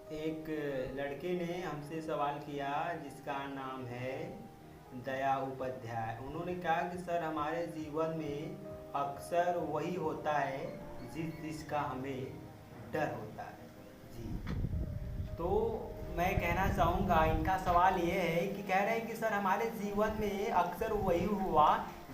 एक लड़के ने हमसे सवाल किया जिसका नाम है दया उपाध्याय। उन्होंने कहा कि सर हमारे जीवन में अक्सर वही होता है जिसका हमें डर होता है। जी, तो मैं कहना चाहूँगा, इनका सवाल ये है कि कह रहे हैं कि सर हमारे जीवन में अक्सर वही हुआ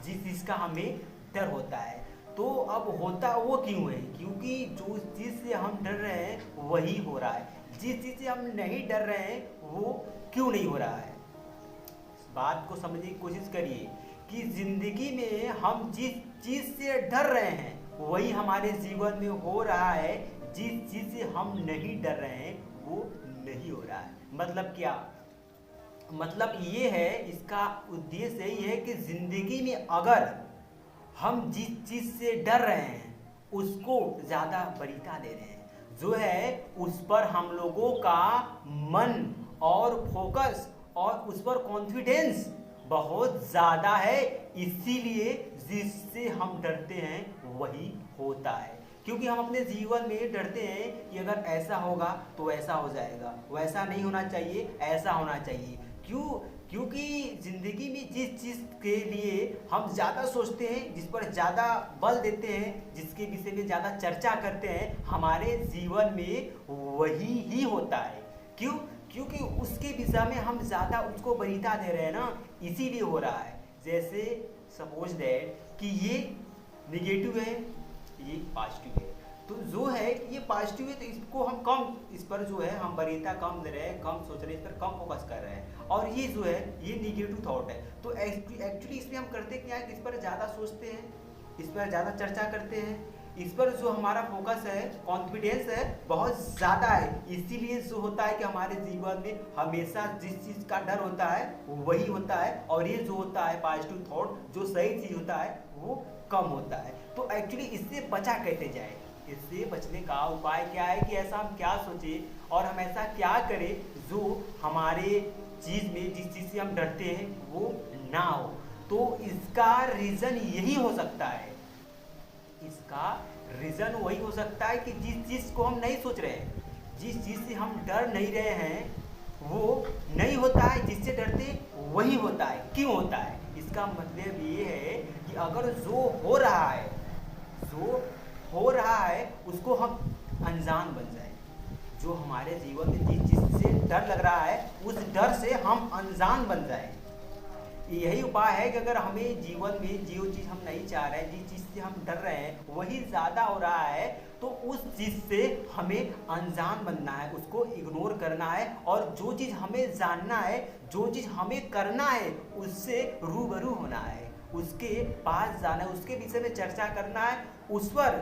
जिसका हमें डर होता है। तो अब होता वो क्यों है? क्योंकि जो चीज़ से हम डर रहे हैं वही हो रहा है। जिस चीज़ से हम नहीं डर रहे हैं वो क्यों नहीं हो रहा है? इस बात को समझने की कोशिश करिए कि ज़िंदगी में हम जिस चीज़ से डर रहे हैं वही हमारे जीवन में हो रहा है। जिस चीज़ से हम नहीं डर रहे हैं वो नहीं हो रहा है। मतलब क्या? मतलब ये है, इसका उद्देश्य यही है कि ज़िंदगी में अगर हम जिस चीज़ से डर रहे हैं उसको ज़्यादा वरीयता दे रहे हैं, जो है उस पर हम लोगों का मन और फोकस और उस पर कॉन्फिडेंस बहुत ज़्यादा है, इसीलिए जिससे हम डरते हैं वही होता है। क्योंकि हम अपने जीवन में डरते हैं कि अगर ऐसा होगा तो ऐसा हो जाएगा, वैसा नहीं होना चाहिए, ऐसा होना चाहिए। क्योंकि ज़िंदगी में जिस चीज़ के लिए हम ज़्यादा सोचते हैं, जिस पर ज़्यादा बल देते हैं, जिसके विषय में ज़्यादा चर्चा करते हैं, हमारे जीवन में वही ही होता है। क्यों? क्योंकि उसके विषय में हम ज़्यादा उसको वरीयता दे रहे हैं ना, इसीलिए हो रहा है। जैसे सपोज दैट कि ये निगेटिव है, ये पॉजिटिव है, तो जो है कि ये पॉजिटिव है तो इसको हम कम, इस पर जो है हम वरीयता कम दे रहे हैं, कम सोच रहे हैं, इस पर कम फोकस कर रहे हैं। और ये जो है ये निगेटिव थॉट है, तो एक्चुअली इसमें हम करते क्या है कि इस पर ज़्यादा सोचते हैं, इस पर ज़्यादा चर्चा करते हैं, इस पर जो हमारा फोकस है, कॉन्फिडेंस है बहुत ज़्यादा है। इसीलिए जो होता है कि हमारे जीवन में हमेशा जिस चीज़ का डर होता है वही होता है, और ये जो होता है पॉजिटिव थॉट, जो सही चीज़ होता है वो कम होता है। तो एक्चुअली इससे बचा कैसे जाए? इससे बचने का उपाय क्या है कि ऐसा हम क्या सोचें और हम ऐसा क्या करें जो हमारे चीज़ में, जिस चीज़ से हम डरते हैं वो ना हो। तो इसका रीज़न यही हो सकता है, इसका रीज़न वही हो सकता है कि जिस चीज़ को हम नहीं सोच रहे हैं, जिस चीज़ से हम डर नहीं रहे हैं वो नहीं होता है, जिससे डरते वही होता है। क्यों होता है? इसका मतलब ये है कि अगर जो हो रहा है, जो हो रहा है उसको हम अनजान बन जाए। जो हमारे जीवन में जिस चीज़ से डर लग रहा है उस डर से हम अनजान बन जाए। यही उपाय है कि अगर हमें जीवन में जो चीज़ हम नहीं चाह रहे हैं, जिस चीज़ से हम डर रहे हैं वही ज़्यादा हो रहा है, तो उस चीज़ से हमें अनजान बनना है, उसको इग्नोर करना है, और जो चीज़ हमें जानना है, जो चीज़ हमें करना है उससे रूबरू होना है, उसके पास जाना है, उसके विषय में चर्चा करना है, उस पर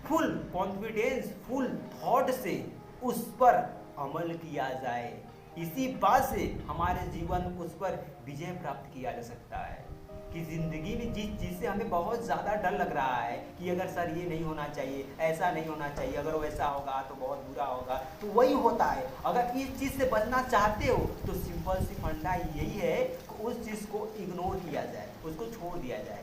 फुल कॉन्फिडेंस, फुल थॉट से उस पर अमल किया जाए। इसी बात से हमारे जीवन में उस पर विजय प्राप्त किया जा सकता है। कि ज़िंदगी में जिस चीज़ से हमें बहुत ज़्यादा डर लग रहा है कि अगर सर ये नहीं होना चाहिए, ऐसा नहीं होना चाहिए, अगर वैसा होगा तो बहुत बुरा होगा, तो वही होता है। अगर इस चीज़ से बचना चाहते हो तो सिंपल सी फंडा यही है कि उस चीज़ को इग्नोर किया जाए, उसको छोड़ दिया जाए।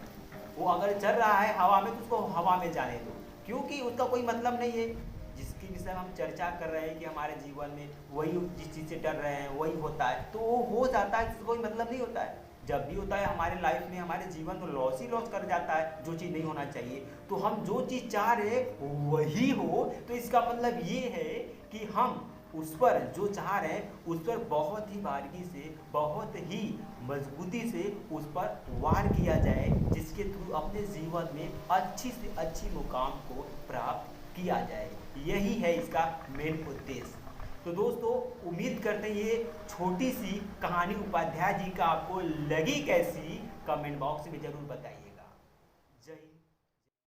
वो अगर चल रहा है हवा में तो उसको हवा में जाने दो, क्योंकि उसका कोई मतलब नहीं है। जिसके विषय में हम चर्चा कर रहे हैं कि हमारे जीवन में वही, जिस चीज़ से डर रहे हैं वही होता है, तो वो हो जाता है, इसका कोई मतलब नहीं होता है। जब भी होता है हमारे लाइफ में, हमारे जीवन को लॉस ही लॉस कर जाता है, जो चीज़ नहीं होना चाहिए। तो हम जो चीज़ चाह रहे हैं वही हो, तो इसका मतलब ये है कि हम उस पर जो चाह रहे हैं उस पर बहुत ही बारीकी से, बहुत ही मजबूती से उस पर वार किया जाए, जिसके थ्रू अपने जीवन में अच्छी से अच्छी मुकाम को प्राप्त किया जाए। यही है इसका मेन उद्देश्य। तो दोस्तों, उम्मीद करते हैं ये छोटी सी कहानी उपाध्याय जी का आपको लगी कैसी, कमेंट बॉक्स में ज़रूर बताइए।